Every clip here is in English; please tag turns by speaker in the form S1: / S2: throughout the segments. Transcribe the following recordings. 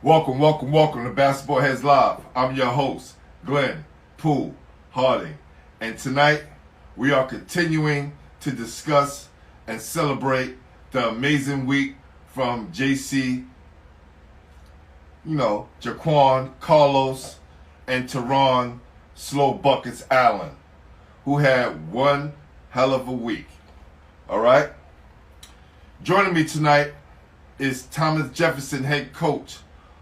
S1: Welcome, welcome, welcome to Basketball Heads Live. I'm your host, Glenn Poole Harding. And tonight, we are continuing to discuss and celebrate the amazing week from JC, Jaquann Carlos and Teron Slow Buckets Allen, who had one hell of a week. All right? Joining me tonight is Thomas Jefferson head coach,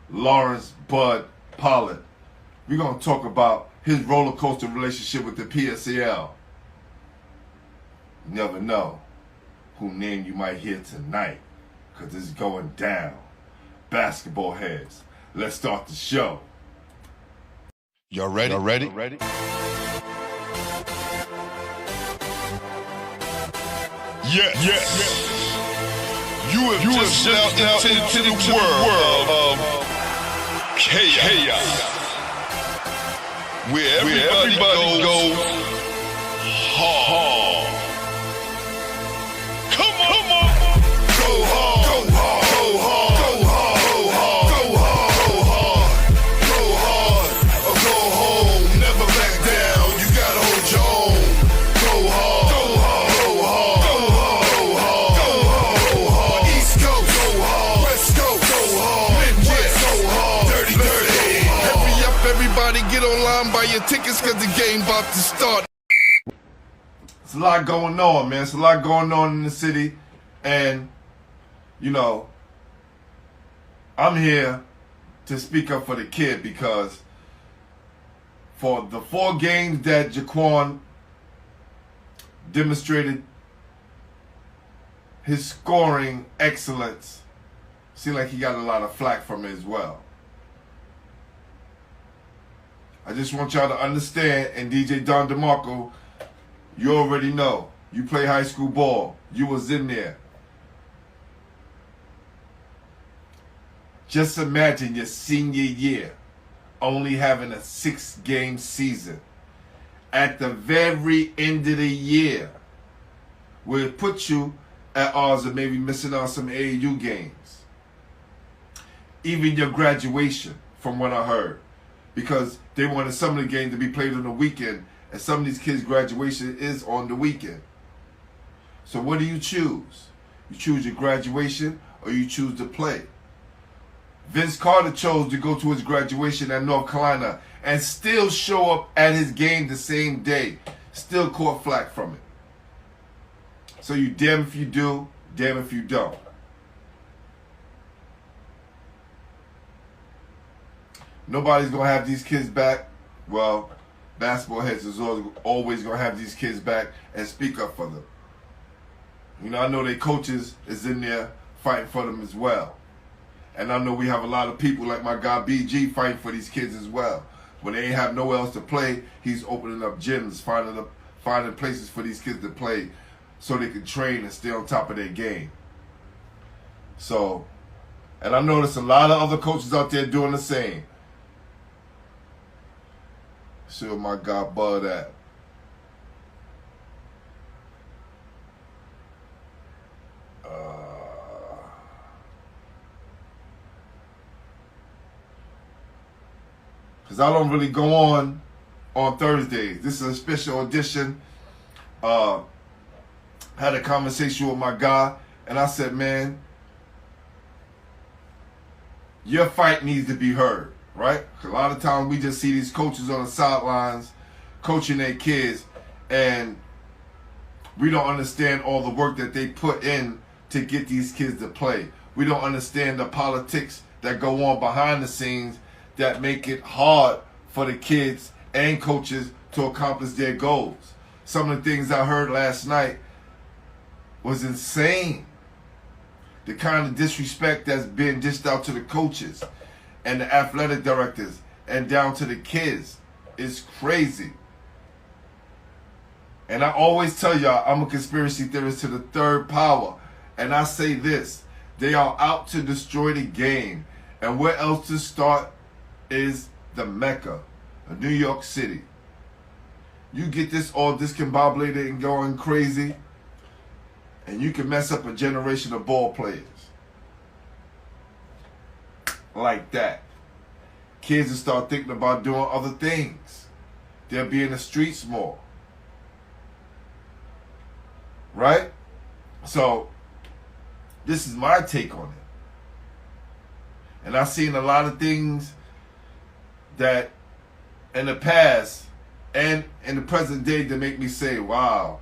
S1: Lawrence Bud Pollard. We're going to talk about his roller coaster relationship with the PSAL. You never know whose name you might hear tonight, because it's going down. Basketball heads, let's start the show.
S2: Y'all ready? Yes. You have just stepped into the world of chaos, where everybody goes hard. Come on. Go hard. Go hard. Go hard. Go hard. Go hard. Go hard. Or go home. Never back down. You gotta hold your own. Go hard. Go hard. Go hard. Go hard. Go hard. Go hard. East Coast. Go hard. West Coast. Go hard. Midwest. Go hard. Dirty. Hurry up, everybody. Get online, buy your tickets, cause the game about to start.
S1: It's a lot going on, man. It's a lot going on in the city. And, I'm here to speak up for the kid, because for the 4 games that Jaquann demonstrated his scoring excellence, seemed like he got a lot of flack from it as well. I just want y'all to understand, and DJ Don DeMarco, you already know. You play high school ball. You was in there. Just imagine your senior year only having a 6-game season. At the very end of the year, will it put you at odds of maybe missing out some AAU games. Even your graduation, from what I heard. Because they wanted some of the games to be played on the weekend, and some of these kids' graduation is on the weekend. So what do you choose? You choose your graduation, or you choose to play? Vince Carter chose to go to his graduation at North Carolina and still show up at his game the same day. Still caught flack from it. So you damn if you do, damn if you don't. Nobody's going to have these kids back. Well, basketball heads is always going to have these kids back and speak up for them. I know their coaches is in there fighting for them as well. And I know we have a lot of people like my guy BG fighting for these kids as well. When they ain't have nowhere else to play, he's opening up gyms, finding places for these kids to play so they can train and stay on top of their game. So, and I know there's a lot of other coaches out there doing the same. See what my guy Bud at. Because I don't really go on Thursdays. This is a special edition. Had a conversation with my guy, and I said, man, your fight needs to be heard. Right? A lot of times we just see these coaches on the sidelines coaching their kids, and we don't understand all the work that they put in to get these kids to play. We don't understand the politics that go on behind the scenes that make it hard for the kids and coaches to accomplish their goals. Some of the things I heard last night was insane. The kind of disrespect that's been dished out to the coaches and the athletic directors and down to the kids is crazy. And I always tell y'all, I'm a conspiracy theorist to the third power. And I say this, they are out to destroy the game. And where else to start is the Mecca of New York City. You get this all discombobulated and going crazy, and you can mess up a generation of ball players. like that. Kids will start thinking about doing other things. They'll be in the streets more. Right? So, this is my take on it. And I've seen a lot of things that in the past and in the present day that make me say, wow,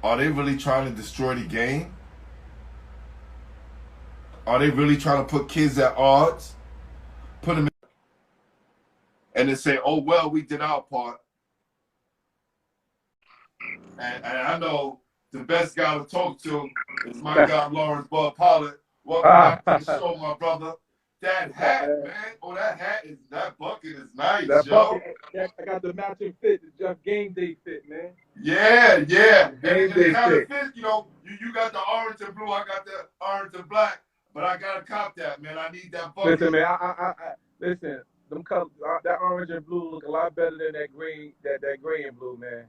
S1: are they really trying to destroy the game? Are they really trying to put kids at odds? Put them in and then say, oh, well, we did our part. And I know the best guy to talk to is my guy, Lawrence Pollard. Welcome back to the show, my brother. That hat, man. Oh, that bucket is nice,
S3: that
S1: yo.
S3: Bucket, I got the matching fit, the Jeff game day fit, man.
S1: Yeah.
S3: Game day
S1: it kind of
S3: fit.
S1: fits, you know. You got the orange and blue, I got the orange and black. But I gotta cop that, man. I need that bucket.
S3: Listen, man. Listen. Them colors, that orange and blue look a lot better than that green, that gray and blue, man.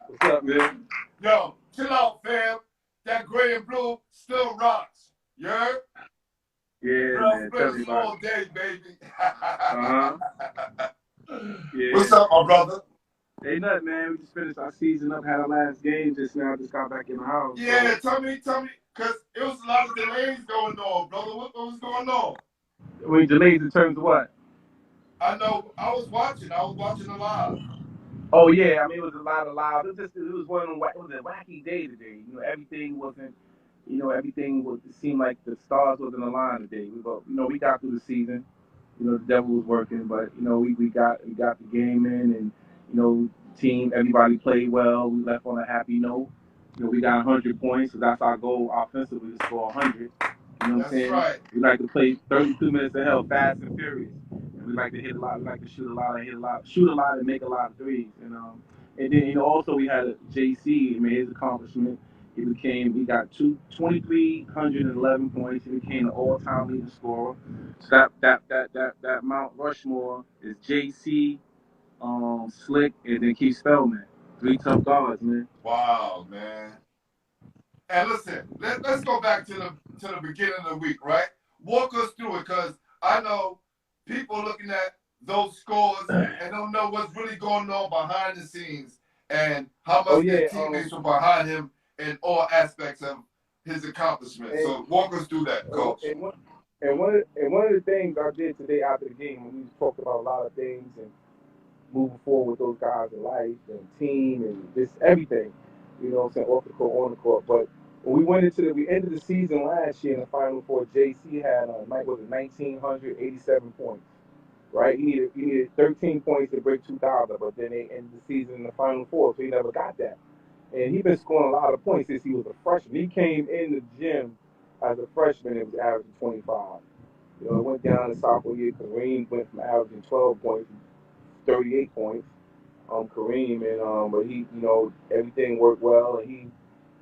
S3: What's up, man?
S1: Yo, chill out, fam. That gray and blue still rocks. You heard?
S3: Yeah, man. Tell me
S1: all day, baby.
S3: Yeah.
S1: What's up, my brother?
S3: Ain't nothing, man. We just finished our season up, had our last game just now. Just got back in the house.
S1: Yeah, so. tell me, because it was a lot of delays going on, brother. What was going on?
S3: When delays in terms of what?
S1: I know. I was watching the live.
S3: Oh yeah, I mean it was a lot of live. It was one of them. It was a wacky day today. You know, everything wasn't. You know, everything was. It seemed like the stars wasn't aligned today. We got through the season. You know, the devil was working, but you know, we got the game in, and you know, everybody played well. We left on a happy note. You know, we got 100 points, so that's our goal offensively to score 100. You know what I'm saying?
S1: Right.
S3: We like to play 32 minutes of hell, fast and furious. And we like to hit a lot. We like to shoot a lot, shoot a lot, and make a lot of threes. And then you know, also we had a JC. I mean, his accomplishment. He got 2,311 points. He became an all-time leading scorer. So that Mount Rushmore is JC, Slick, and then Keith Spellman. 3 tough guards, man.
S1: Wow, man. And listen, let's go back to the beginning of the week, right? Walk us through it, because I know people looking at those scores and don't know what's really going on behind the scenes and how much their teammates were behind him in all aspects of his accomplishments. So walk us through that, Coach.
S3: And one of the things I did today after the game, when we talked about a lot of things and moving forward with those guys in life and team and just everything, you know what I'm saying, off the court, on the court. But when we ended the season last year in the Final Four, JC had 1,987 points. Right, he needed 13 points to break 2,000, but then they ended the season in the Final Four, so he never got that. And he's been scoring a lot of points since he was a freshman. He came in the gym as a freshman and was averaging 25. You know, it went down the sophomore year. Kareem went from averaging 12 points to 38 points. Kareem, and but he, you know, everything worked well, and he,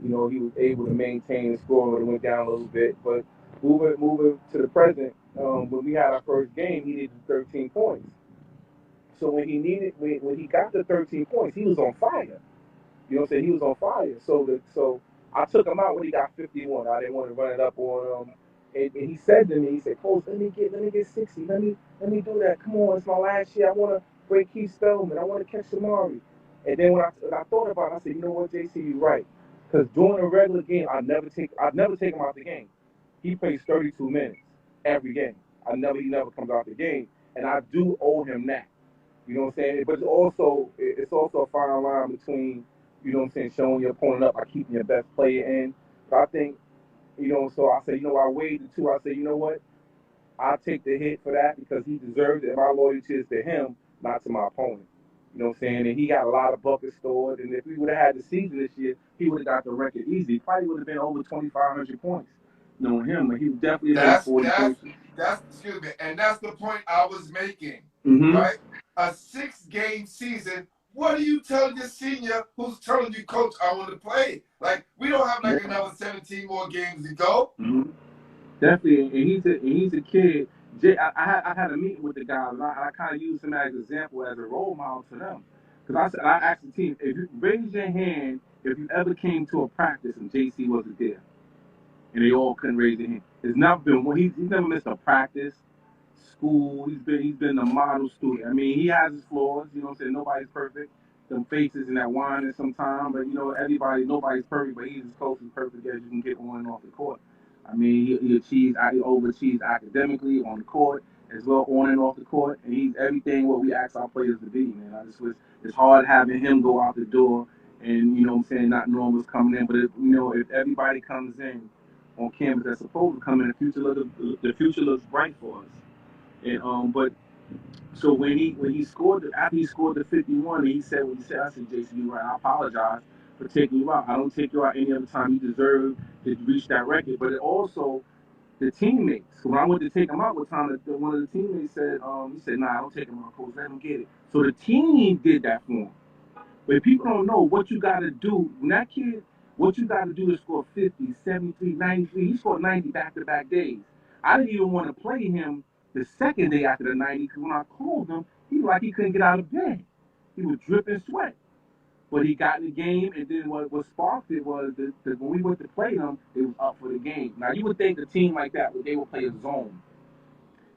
S3: you know, he was able to maintain the scoring when it went down a little bit. But moving to the present, when we had our first game, he needed 13 points. So when he got the 13 points, he was on fire. You know what I'm saying? He was on fire. So I took him out when he got 51. I didn't want to run it up on him. And he said to me, he said, "Coach, let me get 60. Let me do that. Come on, it's my last year. I want to break Keith Spellman. I want to catch Samari." And then when I thought about it, I said, "You know what, JC, you're right. Because during a regular game, I'd never take him out the game. He plays 32 minutes every game. He never comes out the game, and I do owe him that. You know what I'm saying? But it's also a fine line between, you know what I'm saying, showing your opponent up by keeping your best player in. But I think, you know, so I said, you know, I weighed the two. I said, you know what? I'll take the hit for that because he deserves it. And my loyalty is to him, not to my opponent. You know what I'm saying? And he got a lot of buckets stored. And if we would have had the season this year, he would have got the record easy. He probably would have been over 2,500 points. Knowing him, but he definitely made 40 points.
S1: Excuse me, and that's the point I was making, right? A 6-game season. What are you telling your senior who's telling you, Coach, I want to play? Like, we don't have like another 17 more games to go.
S3: Definitely, and he's a kid. I had a meeting with the guys, and I kind of used him as an example, as a role model to them. Because I asked the team, if you raise your hand if you ever came to a practice and JC wasn't there. and they all couldn't raise their hand. There's never been one. He's never missed a practice, school. He's been a model student. I mean, he has his flaws. You know what I'm saying? Nobody's perfect. Them faces and that whining sometimes, but you know, nobody's perfect, but he's as close as perfect as you can get on and off the court. I mean, he overachieves academically on the court as well on and off the court, and he's everything what we ask our players to be. Man, I just was it's hard having him go out the door and you know what I'm saying not knowing what's coming in, but if everybody comes in on campus that's supposed to come in, the future looks bright for us. And but so when he scored after he scored the 51, and he said what he said. I said, Jason, you're right. I apologize for taking you out. I don't take you out any other time. You deserve to reach that record. But it also the teammates. When I went to take him out one time, one of the teammates said, he said, nah, I don't take him out, coach. Let him get it. So the team did that for him. But people don't know what you got to do. When that kid, what you got to do is score 50, 73, 93. He scored 90 back-to-back days. I didn't even want to play him the second day after the 90 because when I called him, he was like he couldn't get out of bed. He was dripping sweat. But he got in the game, and then what sparked it was that when we went to play them, it was up for the game. Now, you would think a team like that, they would play a zone.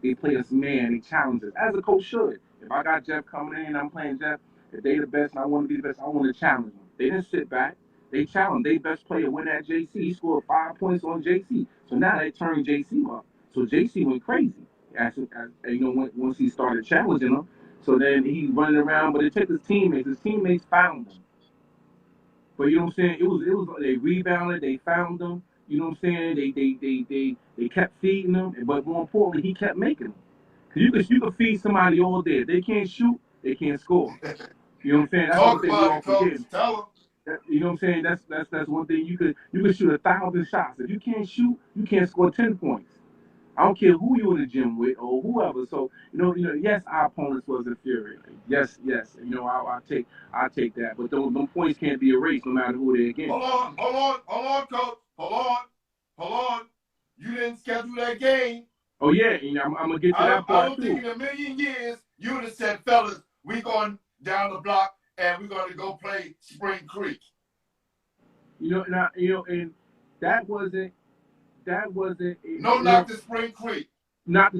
S3: They play us man, they challenge us, as a coach should. If I got Jeff coming in and I'm playing Jeff, if they the best and I want to be the best, I want to challenge them. They didn't sit back. They challenged. They best player went at JC. He scored 5 points on JC. So now they turned JC up. So JC went crazy. Once he started challenging them. So then he running around, but it took his teammates. His teammates found him. But you know what I'm saying? It was they rebounded, they found them. You know what I'm saying? They kept feeding them, but more importantly, he kept making them. Cause you can feed somebody all day. If they can't shoot, they can't score. You know what I'm saying? That's
S1: Talk
S3: one thing we
S1: about
S3: all
S1: it, coach.
S3: forget.
S1: Tell
S3: You know what I'm saying? That's one thing you could shoot 1,000 shots. If you can't shoot, you can't score 10 points. I don't care who you in the gym with or whoever. So yes, our opponents was inferior. Yes. I take that. But those points can't be erased no matter who they're
S1: them.
S3: against.
S1: Hold on, coach. Hold on. You didn't schedule that game.
S3: Oh yeah, I'm gonna get to that part
S1: I don't
S3: too.
S1: think in a million years you would have said, fellas, we going down the block and we're going to go play Spring Creek.
S3: And that wasn't.
S1: Not the Spring Creek.
S3: That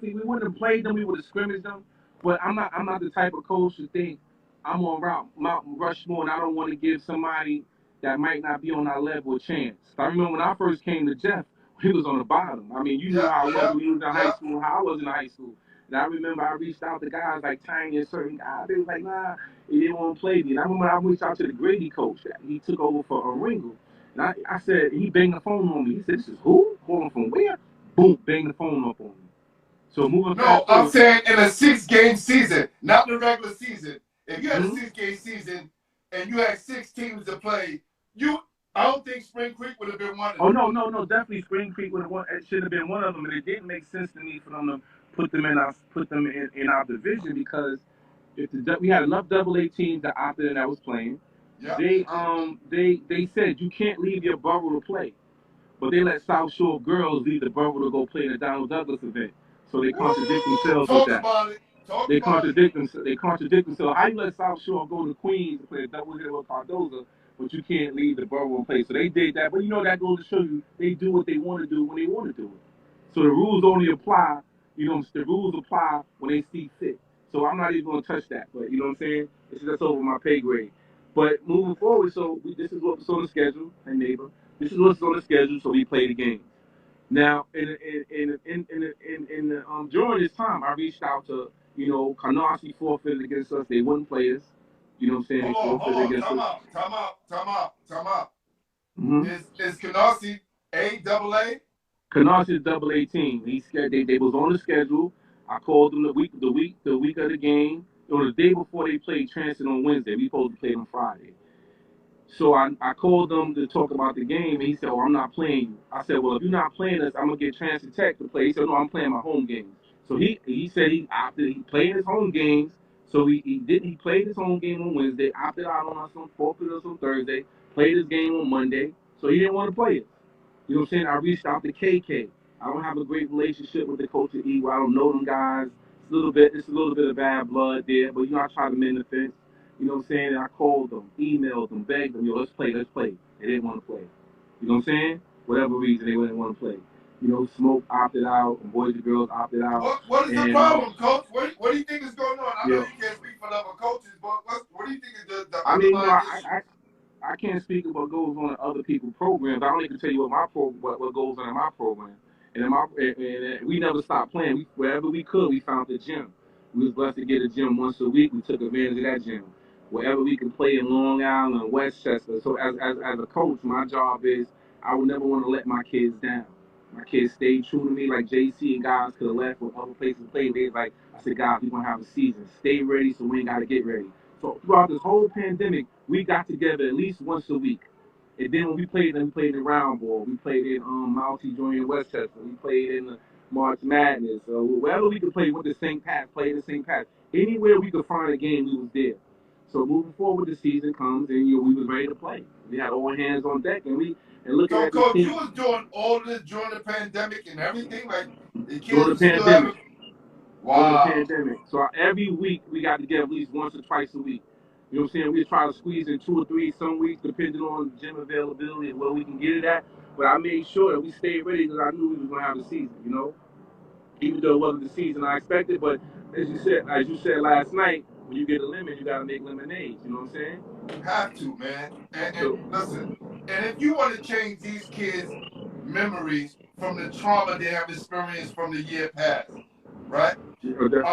S3: we wouldn't have played them. We would have scrimmaged them. But I'm not the type of coach to think I'm on Mount Rushmore and I don't want to give somebody that might not be on our level a chance. I remember when I first came to Jeff, he was on the bottom. I mean, you knew how I was when he was in high school, how I was in high school. And I remember I reached out to guys like Tiny and certain guys. They was like, nah, he didn't want to play me. And I remember I reached out to the Grady coach. He took over for Ringo. And I said, he banged the phone on me. He said, this is who? Calling from where? Boom, bang the phone up on me. So moving
S1: No, I'm saying in a 6-game season, not the regular season. If you had a 6-game season and you had 6 teams to play, I don't think Spring Creek would have been one of them.
S3: Oh no, definitely Spring Creek would have won. It should have been one of them, and it didn't make sense to me for them to put them in our division because we had enough AA teams that opted in that was playing.
S1: Yeah.
S3: They said you can't leave your borough to play. But they let South Shore girls leave the borough to go play in the Donald Douglas event. So they contradict themselves with that. They contradict themselves. How you let South Shore go to Queens to play a double hit with Cardoza, but you can't leave the borough and play? So they did that. But that goes to show you they do what they want to do when they want to do it. So the rules only apply, the rules apply when they see fit. So I'm not even going to touch that. But you know what I'm saying? That's over my pay grade. But moving forward, this is what's on the schedule, and neighbor. This is what's on the schedule, so we play the game. Now, during this time, I reached out to, Canarsie forfeited against us. They wouldn't play us. You know what I'm saying?
S1: Hold on. Time out. Mm-hmm. Is Canarsie A-AA?
S3: Canarsie is AA team. They was on the schedule. I called them the week of the game. Or the day before they played Transit on Wednesday. We supposed to play on Friday. So I called them to talk about the game, and he said, I'm not playing you. I said, well, if you're not playing us, I'm going to get Transit Tech to play. He said, no, I'm playing my home games. So he said he opted, he played his home games. So he played his home game on Wednesday, opted out on us on forfeited us on Thursday, played his game on Monday. So he didn't want to play us. You know what I'm saying? I reached out to KK. I don't have a great relationship with the coach at E. I don't know them guys. It's a little bit of bad blood there, but I try to mend the fence. You know what I'm saying? And I called them, emailed them, begged them, let's play. They didn't want to play. You know what I'm saying? whatever reason they wouldn't want to play. You know, Smoke opted out, and Boys and Girls opted out,
S1: What is the
S3: and
S1: problem, Coach? What do you think is going on? I
S3: you
S1: know
S3: know,
S1: you can't speak for the other coaches, but what do you think is the
S3: I mean, you know,
S1: underlying issue?
S3: I can't speak of what goes on in other people's programs. I only can tell you what goes on in my program. And we never stopped playing. Wherever we could, we found the gym. We was blessed to get a gym once a week. We took advantage of that gym. Wherever we could play in Long Island, Westchester. So as a coach, my job is I would never want to let my kids down. My kids stayed true to me, like JC and guys could have left from other places to play. They like I said, guys, we're gonna have a season. Stay ready, so we ain't gotta get ready. So throughout this whole pandemic, we got together at least once a week. And then when we played in round ball. We played in Mountie Junior Westchester. We played in the March Madness. So wherever we could play with the St. Pat, played in St. Pat. Anywhere we could find a game, we was there. So moving forward, the season comes, and we was ready to play. We had all hands on deck, and looking
S1: So,
S3: at this
S1: Coach, you
S3: team
S1: was doing all this during the pandemic and everything. Like the
S3: during
S1: kids
S3: the
S1: were still having.
S3: pandemic. During the
S1: Wow.
S3: pandemic. So every week we got together at least once or twice a week. You know what I'm saying? We try to squeeze in 2 or 3 some weeks, depending on gym availability and where we can get it at. But I made sure that we stayed ready because I knew we was gonna have a season. You know, even though it wasn't the season I expected. But as you said last night, when you get a lemon, you gotta make lemonade. You know what I'm saying?
S1: Have to, man. And
S3: So
S1: listen, and if you want to change these kids' memories from the trauma they have experienced from the year past, right?
S3: definitely.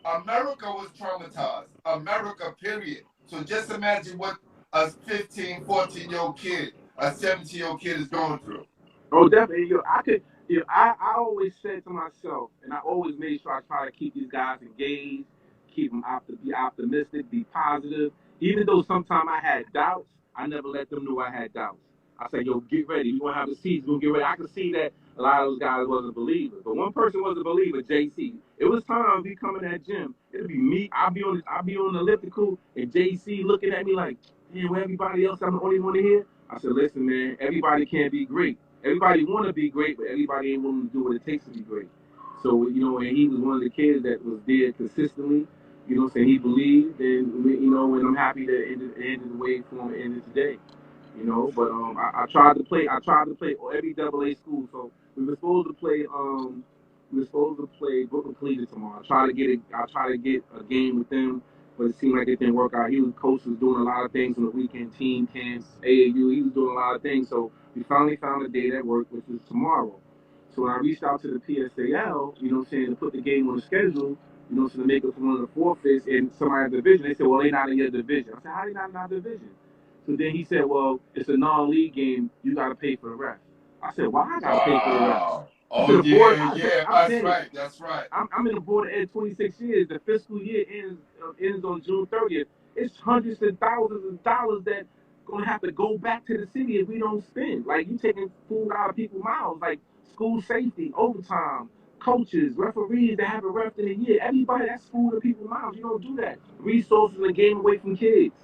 S1: America was traumatized. America, period. So just imagine what a 15, 14-year-old kid, a 17-year-old kid is going through.
S3: Oh, definitely. I could. I always said to myself, and I always made sure I try to keep these guys engaged, keep them be optimistic, be positive. Even though sometimes I had doubts, I never let them know I had doubts. I said, "Yo, get ready. We're gonna have a season. We're gonna get ready." I could see that a lot of those guys wasn't believers, but one person was a believer, JC. It was time we come in that gym. It'd be me. I'll be on the elliptical, and JC looking at me like, "Man, where everybody else? I'm the only one in here." I said, "Listen, man. Everybody can't be great." Everybody want to be great, but everybody ain't willing to do what it takes to be great. So, and he was one of the kids that was there consistently. You know what I'm saying? He believed, and, and I'm happy that it ended the way for him it ended today. But I tried to play. I tried to play every double A school. So we were supposed to play. We were supposed to play Brooklyn Collegiate tomorrow. I try to get a game with them, but it seemed like it didn't work out. Coach was doing a lot of things on the weekend, team camps, AAU. He was doing a lot of things. So we finally found a day that worked, which is tomorrow. So when I reached out to the PSAL, to put the game on the schedule, so to make it for one of the forfeits in somebody's division, they said, well, they're not in your division. I said, how they not in our division? So then he said, well, it's a non-league game. You got to pay for the ref. I said, why I got to pay for the ref?
S1: Wow.
S3: I
S1: Oh
S3: said, the board,
S1: yeah,
S3: I said,
S1: yeah.
S3: I'm
S1: That's
S3: saying,
S1: right. That's right.
S3: I'm in the board ed 26 years. The fiscal year ends on June 30th. It's hundreds and thousands of dollars that gonna have to go back to the city if we don't spend. Like you taking food out of people's mouths, like school safety, overtime, coaches, referees that haven't ref in a year. Everybody that's food in people's mouths. You don't do that. Resources and game away from kids.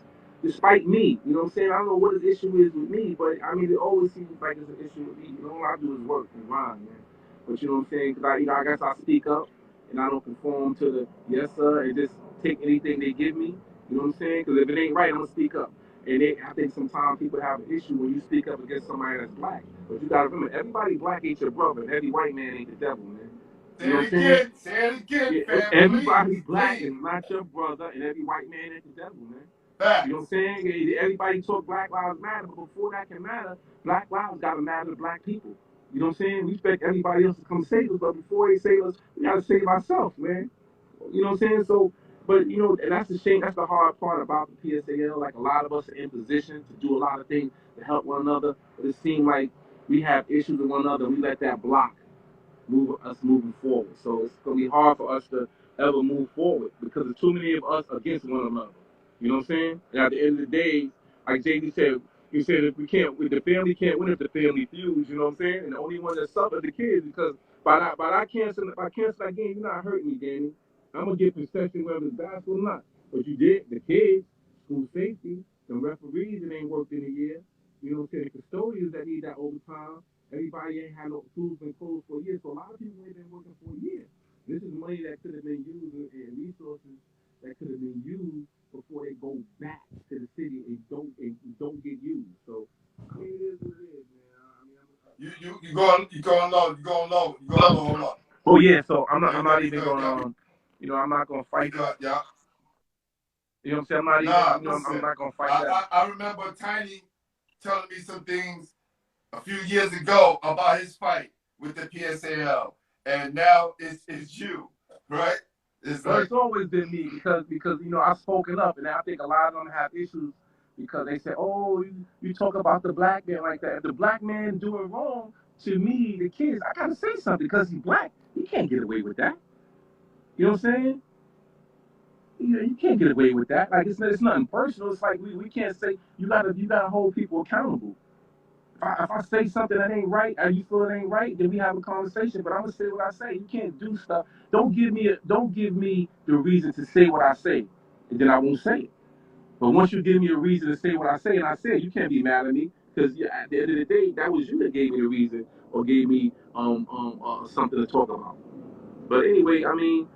S3: Despite me, you know what I'm saying? I don't know what his issue is with me, but I mean, it always seems like it's an issue with me. All I do is work and grind, man. But you know what I'm saying? Because I guess I speak up and I don't conform to the yes sir and just take anything they give me. You know what I'm saying? Because if it ain't right, I'm gonna speak up. And I think sometimes people have an issue when you speak up against somebody that's black. But you gotta remember, everybody black ain't your brother, and every white man ain't the devil, man.
S1: Say
S3: You know what
S1: it
S3: I'm saying?
S1: again. Say it again,
S3: Yeah,
S1: fam.
S3: everybody
S1: Please,
S3: black
S1: please.
S3: is not your brother, and every white man ain't the devil, man. You know what I'm
S1: Facts.
S3: saying? Everybody talk Black Lives Matter, but before that can matter, Black lives gotta matter to black people. You know what I'm saying? We expect everybody else to come save us, but before they save us, we gotta save ourselves, man. You know what I'm saying? So, but and that's the shame. That's the hard part about the PSAL. Like a lot of us are in position to do a lot of things to help one another, but it seems like we have issues with one another. And we let that block moving forward. So it's gonna be hard for us to ever move forward because there's too many of us against one another. You know what I'm saying? And at the end of the day, like JD said, he said if the family can't win if the family feuds. You know what I'm saying? And the only one that suffered the kids because by canceling that game, you're not hurting me, Danny. I'm gonna get concession whether it's basketball or not. But you did the kids, school safety, the referees that ain't worked in a year. You know what I'm saying? The custodians that need that overtime. Everybody ain't had no tools been closed for a year, so a lot of people ain't been working for a year. This is money that could have been used and resources that could have been used before they go back to the city and don't get used. So I mean, it is what it is, man. I mean,
S1: low. Hold on.
S3: Oh yeah, so I'm
S1: Yeah,
S3: not
S1: you
S3: even
S1: good.
S3: going
S1: Yeah,
S3: I'm not gonna
S1: you
S3: fight.
S1: good. Yeah.
S3: You know what I'm saying? I'm not even,
S1: Nah,
S3: I'm
S1: listen.
S3: not gonna fight that.
S1: I remember Tiny telling me some things a few years ago about his fight with the PSAL, and now it's you, right? It's
S3: Well,
S1: like,
S3: it's always been me because I've spoken up, and I think a lot of them have issues because they say, oh, you talk about the black man like that. If the black man doing wrong to me, the kids, I gotta say something because he's black. He can't get away with that. You know what I'm saying? You can't get away with that. Like it's nothing personal. It's like we can't say you gotta hold people accountable. If I say something that ain't right, and you feel it ain't right, then we have a conversation. But I'm gonna say what I say. You can't do stuff. Don't give me the reason to say what I say, and then I won't say it. But once you give me a reason to say what I say, and I say it, you can't be mad at me because at the end of the day, that was you that gave me the reason or gave me something to talk about. But anyway, I mean,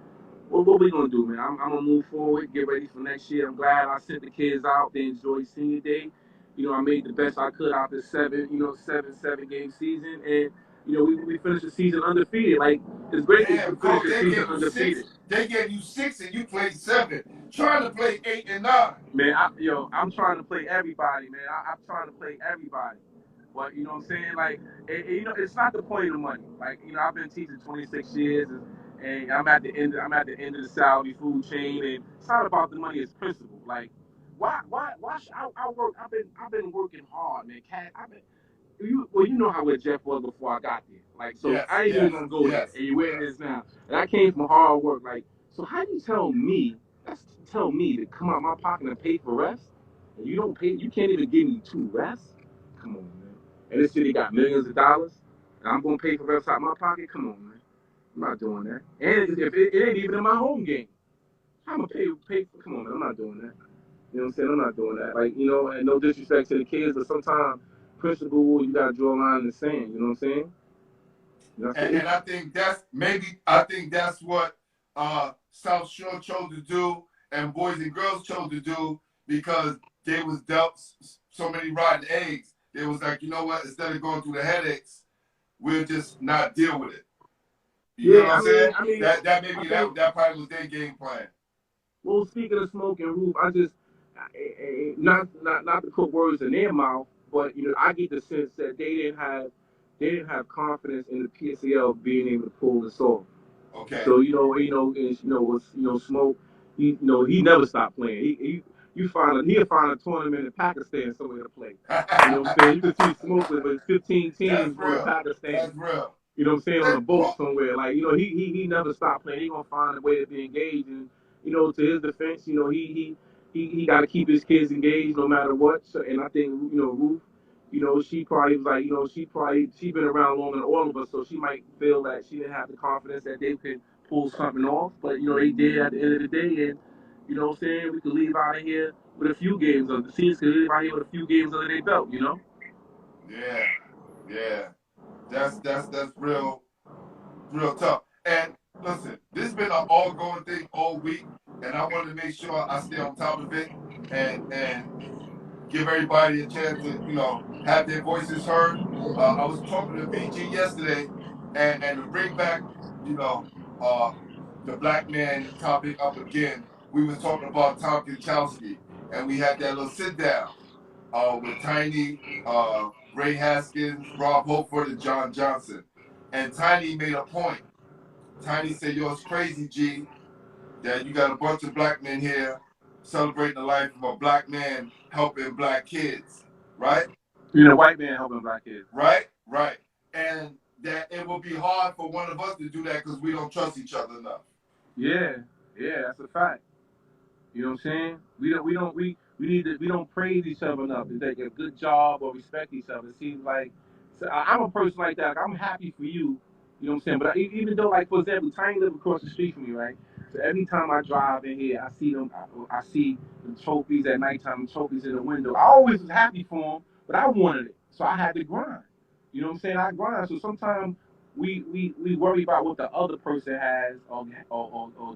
S3: what we gonna do, man? I'm gonna move forward, get ready for next year. I'm glad I sent the kids out. They enjoyed senior day. I made the best I could out this seven game season, and we finished the season undefeated. Like it's great that
S1: damn,
S3: you finish
S1: coach,
S3: the
S1: they
S3: season
S1: gave you
S3: undefeated.
S1: 6. They gave you 6, and you played 7. Trying to play 8 and 9.
S3: Man, I'm trying to play everybody, man. I'm trying to play everybody. But you know what I'm saying? Like, it's not the point of the money. Like, I've been teaching 26 years, and I'm at the end. I'm at the end of the salary food chain, and it's not about the money. It's principle. Like, why should I work? I've been working hard, man. I've been you know how where Jeff was before I got there. Like, so
S1: Yes,
S3: I ain't even
S1: yes,
S3: gonna go there.
S1: yes,
S3: And you where it
S1: yes.
S3: is now. And I came from hard work. Like, so how do you tell me? That's tell me to come out my pocket and pay for rest, and you don't pay. You can't even give me 2 rests. Come on, man. And this city got millions of dollars, and I'm gonna pay for rest out my pocket. Come on, man. I'm not doing that. And if it ain't even in my home game, I'm gonna pay for. Come on, man. I'm not doing that. You know what I'm saying? I'm not doing that. Like, and no disrespect to the kids, but sometimes principle, you gotta draw a line in the sand. You know what I'm saying? That's the
S1: And
S3: issue.
S1: I think that's what South Shore chose to do, and Boys and Girls chose to do because they was dealt so many rotten eggs. They was like, you know what? Instead of going through the headaches, we'll just not deal with it. You know
S3: Yeah,
S1: what I'm saying? That
S3: I
S1: maybe
S3: think.
S1: that probably was their game plan.
S3: Well, speaking of smoke and roof, I just not to put words in their mouth, but I get the sense that they didn't have confidence in the PSAL being able to pull this off.
S1: Okay.
S3: So smoke. He never stopped playing. He'll find a tournament in Pakistan somewhere to play. You know what I'm saying? You can see smoke with 15
S1: That's
S3: teams going to
S1: real.
S3: Pakistan.
S1: That's real.
S3: You know what I'm saying, on
S1: Hey,
S3: a boat somewhere. Like, he never stopped playing. He gonna find a way to be engaged. And to his defense, he got to keep his kids engaged no matter what. So, and I think Ruth, she probably was like, she been around longer than all of us, so she might feel that she didn't have the confidence that they could pull something off. But they did at the end of the day, and you know what I'm saying, we could leave out of here with a few games of the season. Could leave out here with a few games under their belt.
S1: yeah, yeah. That's real tough. And listen, this has been an ongoing thing all week, and I wanted to make sure I stay on top of it and give everybody a chance to have their voices heard. I was talking to VG yesterday, and to bring back you know uh, the black man topic up again. We was talking about Tom Kinchowski, and we had that little sit down with Tiny, Ray Haskins, Rob Holford, and John Johnson. And Tiny made a point. Tiny said, yo, it's crazy, G, that you got a bunch of black men here celebrating the life of a black man helping black kids, right?
S3: White man helping black kids.
S1: Right? Right. And that it will be hard for one of us to do that because we don't trust each other enough.
S3: Yeah, yeah, that's a fact. You know what I'm saying? We don't praise each other enough. It's like a good job or respect each other. It seems like I'm a person like that. Like, I'm happy for you. You know what I'm saying? But even though, like, for example, Tiny live across the street from me, right? So every time I drive in here, I see them. I see the trophies at nighttime, the trophies in the window. I always was happy for them, but I wanted it, so I had to grind. You know what I'm saying? I grind. So sometimes we worry about what the other person has or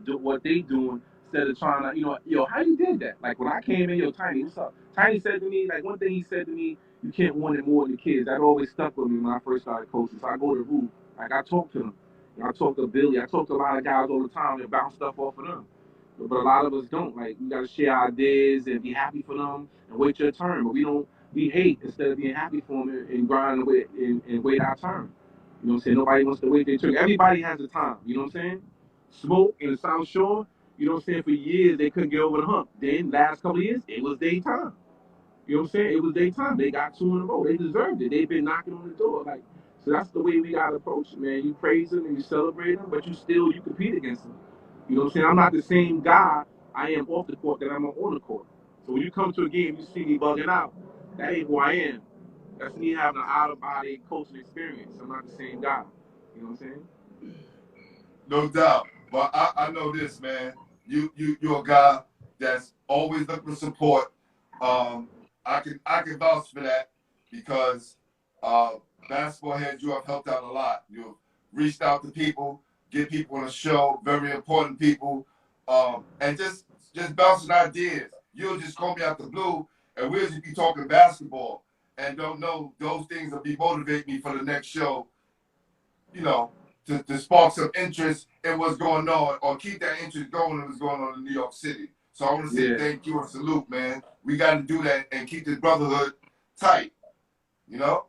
S3: do what they doing instead of trying to, how you did that? Like when I came in, Tiny, what's up? Tiny said to me, like one thing he said to me, you can't want it more than the kids. That always stuck with me when I first started coaching. So I go to Roof, like I talk to them. I talk to Billy. I talk to a lot of guys all the time and bounce stuff off of them. But a lot of us don't. Like we gotta share ideas and be happy for them and wait your turn. But we don't. We hate instead of being happy for them and grind and wait our turn. You know what I'm saying? Nobody wants to wait their turn. Everybody has a time. You know what I'm saying? Smoke in the South Shore. You know what I'm saying? For years they couldn't get over the hump. Then last couple of years it was their time. You know what I'm saying? It was their time. They got 2 in a row. They deserved it. They've been knocking on the door. Like, so that's the way we gotta approach it, man. You praise them and you celebrate them, but you compete against them. You know what I'm saying? I'm not the same guy I am off the court that I'm on the court. So when you come to a game, you see me bugging out. That ain't who I am. That's me having an out of body coaching experience. I'm not the same guy. You know what I'm saying?
S1: No doubt. But I know this, man. You're a guy that's always looking for support. I can vouch for that because basketball heads, you have helped out a lot. You've reached out to people, get people on the show, very important people, and just bouncing ideas. You'll just call me out the blue, and we'll just be talking basketball, and don't know those things will be motivate me for the next show. You know, to spark some interest in what's going on, or keep that interest going in what's going on in New York City. So I want to say thank you and salute, man. We got to do that and keep this brotherhood tight. You know?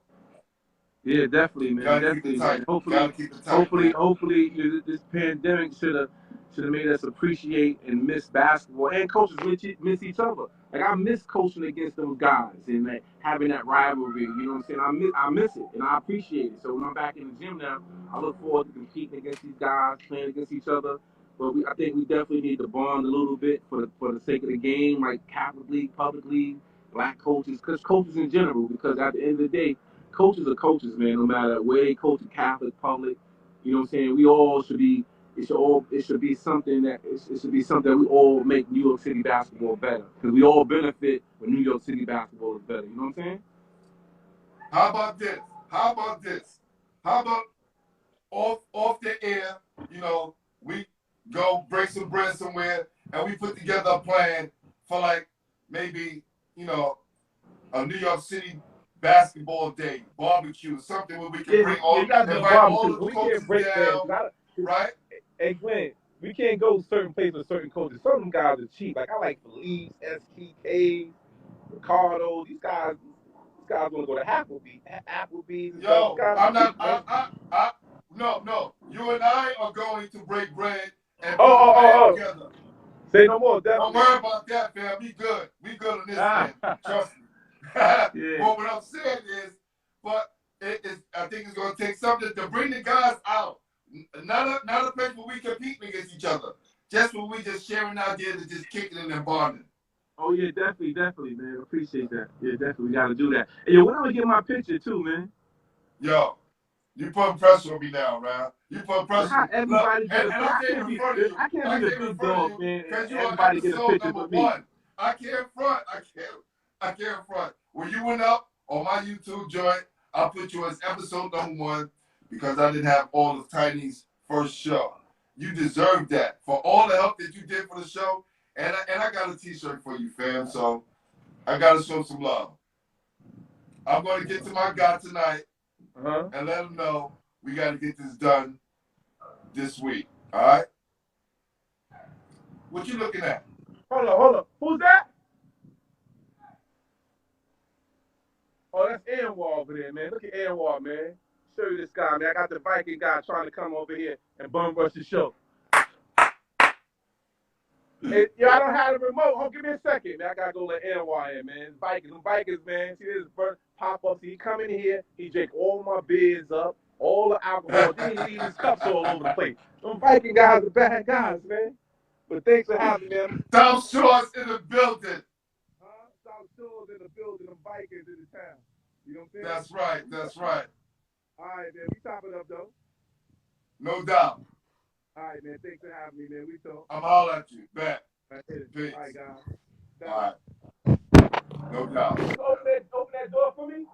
S3: Yeah, definitely, man. Definitely, man. Hopefully, this pandemic should have made us appreciate and miss basketball, and coaches miss each other. Like I miss coaching against those guys and like having that rivalry. You know what I'm saying? I miss it and I appreciate it. So when I'm back in the gym now, I look forward to competing against these guys, playing against each other. But I think we definitely need to bond a little bit for the sake of the game, like Catholic League, public league, black coaches, because coaches in general. Because at the end of the day, coaches are coaches, man. No matter where they coach, Catholic, public, you know what I'm saying. We all should be. It should be something that we all make New York City basketball better because we all benefit when New York City basketball is better. You know what I'm saying?
S1: How about this? How about off the air? You know, we go break some bread somewhere, and we put together a plan for like maybe a New York City basketball day, barbecue, something where we can bring all, invite all of the coaches down, right?
S3: Hey, Glenn, we can't go certain places with certain coaches. Some of them guys are cheap. Like I like Felice, STK, Ricardo. These guys want to go to Applebee's and stuff.
S1: I'm not. No. You and I are going to break bread and put a plan together.
S3: Say no more. Definitely.
S1: Don't worry about that, fam. We good. We good on this, man. Trust me. But what I'm saying is, I think it's going to take something to bring the guys out. Not a place where we competing against each other. Just where we just sharing ideas and just kicking it and bonding.
S3: Oh yeah, definitely, man. Appreciate that. Yeah, definitely, we gotta do that. Hey, yo, when am I get my picture too, man?
S1: Yo, you putting pressure on me now, man. You putting pressure.
S3: How everybody
S1: Look, and I can't in front of you.
S3: I can't be the big dog, man.
S1: Because you are
S3: everybody get a
S1: episode
S3: picture
S1: number
S3: with me.
S1: 1. I can't front. I can't front. When you went up on my YouTube joint, I put you as episode number 1 because I didn't have all of Tiny's first show. You deserve that for all the help that you did for the show. And I got a t-shirt for you, fam. So I got to show some love. I'm going to get to my guy tonight and let him know we got to get this done this week. All right? What you looking at?
S3: Hold on. Who's that? Oh, that's Anwar over there, man. Look at Anwar, man. Show you this guy, man. I got the Viking guy trying to come over here and bum rush the show. Hey, yo, I don't have the remote. Hold, give me a second, man. I gotta go let Anwar in, man. Vikings, man. See this pop up. See, he come in here. He drink all my beers up, all the alcohol. Then he leave his cups all over the place. Them Viking guys are bad guys, man. But thanks for having me, man.
S1: South Shores in the building.
S3: South Shores in the building. Them Vikings in the town. You know what I'm saying?
S1: That's right.
S3: All right, man. We top it up, though.
S1: No doubt.
S3: All right, man. Thanks for having me, man. We talk.
S1: I'm all at you. Bet.
S3: Peace. All right, guys.
S1: All right. No doubt.
S3: Open that door for me.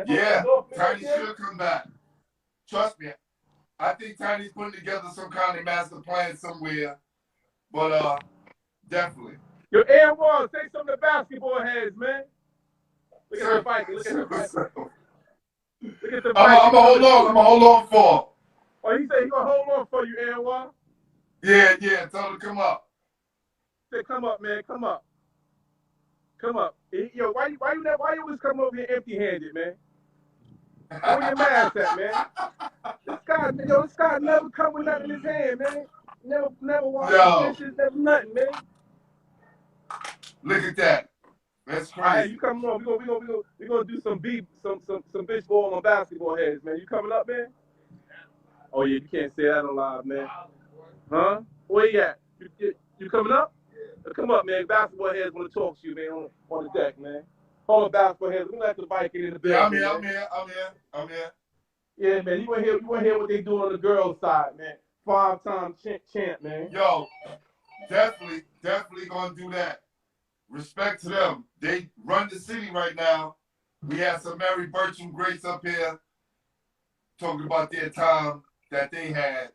S1: Yeah, Tiny should come back. Trust me. I think Tiny's putting together some kind of master plan somewhere. But definitely.
S3: Yo, Air One, say something to basketball heads, man. Look at the Viking. Look at the Viking. Look at the
S1: I'm
S3: Viking.
S1: gonna hold on. I'm gonna hold on for.
S3: Oh, he said he gonna hold on for you, Air One.
S1: Yeah. Tell him to come up.
S3: Say, come up, man. Come up. Come up. Yo, why you always come over here empty-handed, man? Where your mask at, man? This guy never come with nothing in his hand, man. Never wash his dishes, never nothing, man.
S1: Look at that. That's crazy.
S3: All right, you coming on? We gonna do some bitch ball on basketball heads, man. You coming up, man? Oh yeah, you can't say that on live, man. Huh? Where you at? You coming up? Come up, man. Basketball heads want to talk to you, man, on the deck, man. Hold on, basketball heads. We let the bike get in the building.
S1: Yeah, I'm here.
S3: Yeah, man. You want to hear what they do on the girls' side, man. 5-time champ, man.
S1: Yo, definitely gonna do that. Respect to them. They run the city right now. We had some Mary Bircham greats up here talking about their time that they had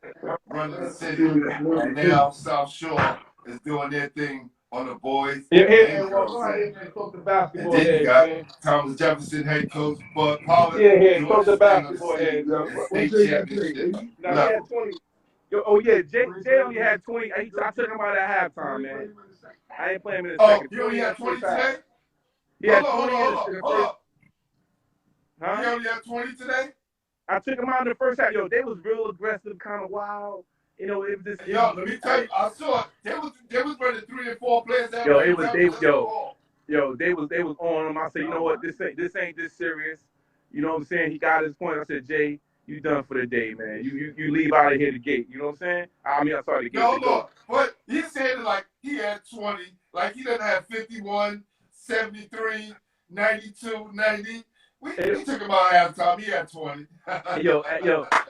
S1: running the city, and now South Shore is doing their thing on the boys and girls. And then you got Thomas Jefferson head coach Bud Pollard doing
S3: talk
S1: his
S3: the
S1: thing on the
S3: basketball
S1: city
S3: heads.
S1: and state championship
S3: Now he
S1: level.
S3: had 20. Oh yeah, Jay only had 20. I took him out at halftime, man. I ain't playing him in the second.
S1: You only had 20 today?
S3: He had 20
S1: hold up.
S3: Huh?
S1: You only had 20 today?
S3: I took him out in the first half. Yo, they was real aggressive, kind of wild. You know, it was just.
S1: Yo, let me tell you, I saw it. They was running 3 and 4 players out.
S3: They was on him. I said, you know what, this ain't this serious. You know what I'm saying? He got his point. I said, Jay, you done for the day, man. You leave out of here the gate. You know what I'm saying? I mean, I'm sorry, the gate.
S1: No, look, but he said it like he had 20, like he doesn't have 51, 73, 92, 90. We took him out halftime. He had 20.
S3: yo,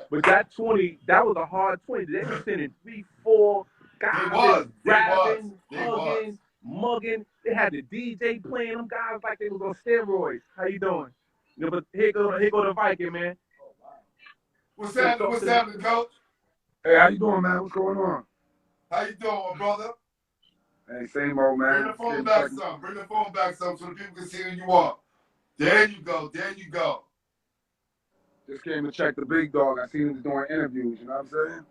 S3: but that 20, that was a hard 20. They were sending 3, 4 guys. Grabbing, hugging, mugging. They had the DJ playing them guys like they was on steroids. How you doing? You know, but here go the Viking, man.
S1: What's happening, coach?
S4: Hey, how you doing, man? What's going on?
S1: How you doing, my brother?
S4: Hey, same old, man.
S1: Bring the phone back some. Bring the phone back some so the people can see who you are. There you go.
S4: Just came to check the big dog. I seen him doing interviews, you know what I'm saying?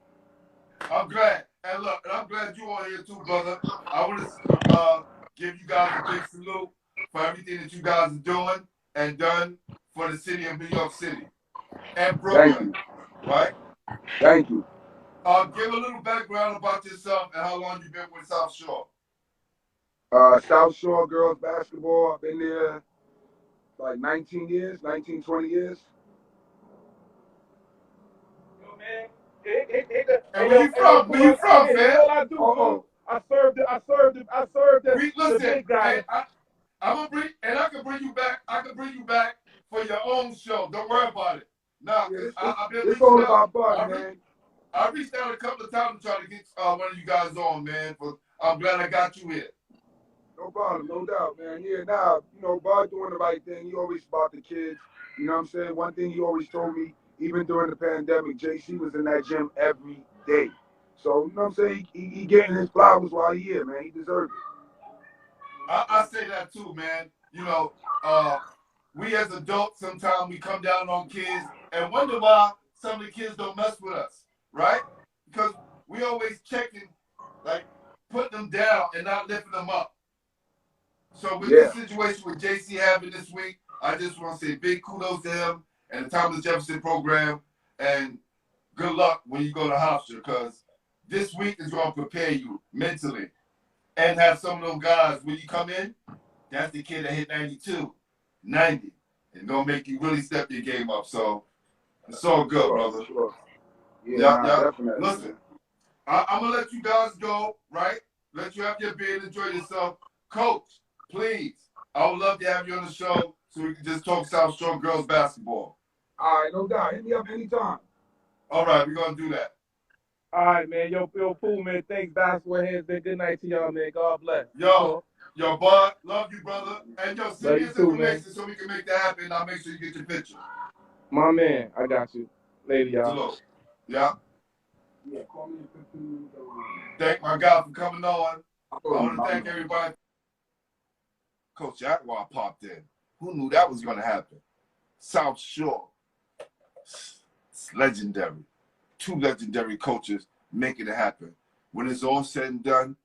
S1: I'm glad. And look, I'm glad you are here too, brother. I want to give you guys a big salute for everything that you guys are doing and done for the city of New York City and Brooklyn. Right?
S4: Thank you.
S1: Give a little background about yourself and how long you've been with South Shore.
S4: South Shore girls basketball. I've been there like 19 years, 19, 20 years.
S3: Yo, man.
S1: And where you from, man?
S3: All I do, I served the big guy.
S1: I'm gonna bring, and I can bring you back. I can bring you back for your own show. Don't worry about it. Nah, I've been
S4: it's all about Bud, man.
S1: I reached out a couple of times to try to get one of you guys on, man. I'm glad I got you here.
S4: No problem, no doubt, man. Yeah, now, you know, Bud doing the right thing. He always about the kids. You know what I'm saying? One thing he always told me, even during the pandemic, JC was in that gym every day. So, you know what I'm saying? He getting his flowers while he here, man. He deserves it.
S1: I say that too, man. You know, we as adults, sometimes we come down on kids and wonder why some of the kids don't mess with us, right? Because we always checking, like, putting them down and not lifting them up. So with this situation with JC having this week, I just want to say big kudos to him and the Thomas Jefferson Program, and good luck when you go to Hofstra, because this week is going to prepare you mentally and have some of those guys, when you come in, that's the kid that hit 92, 90, and going to make you really step your game up. So it's all good, brother.
S4: Sure. Yeah, definitely.
S1: Listen, I'm going to let you guys go, right? Let you have your beer and enjoy yourself. Coach, please, I would love to have you on the show so we can just talk South Shore girls basketball.
S4: All right, no doubt. Hit me up anytime.
S1: All right, we're going to do that.
S3: All right, man. Yo, Pool, man. Thanks, basketball heads. Good night to y'all, man. God bless.
S1: Yo, Bud, love you, brother. And yo, send me his information so we can make that happen. I'll make sure you get your picture.
S3: My man, I got you. Later, y'all.
S1: Hello. Yeah.
S4: Yeah, call me in 15 minutes.
S1: Thank my God for coming on. I want to thank everybody. Coach Jaquann popped in. Who knew that was going to happen? South Shore. It's legendary. 2 legendary coaches making it happen. When it's all said and done,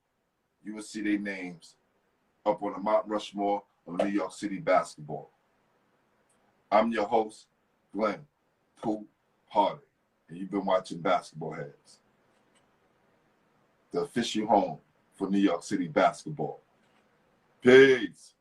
S1: you will see their names up on the Mount Rushmore of New York City basketball. I'm your host, Glenn Pollard, and you've been watching Basketball Heads, the official home for New York City basketball. Peace.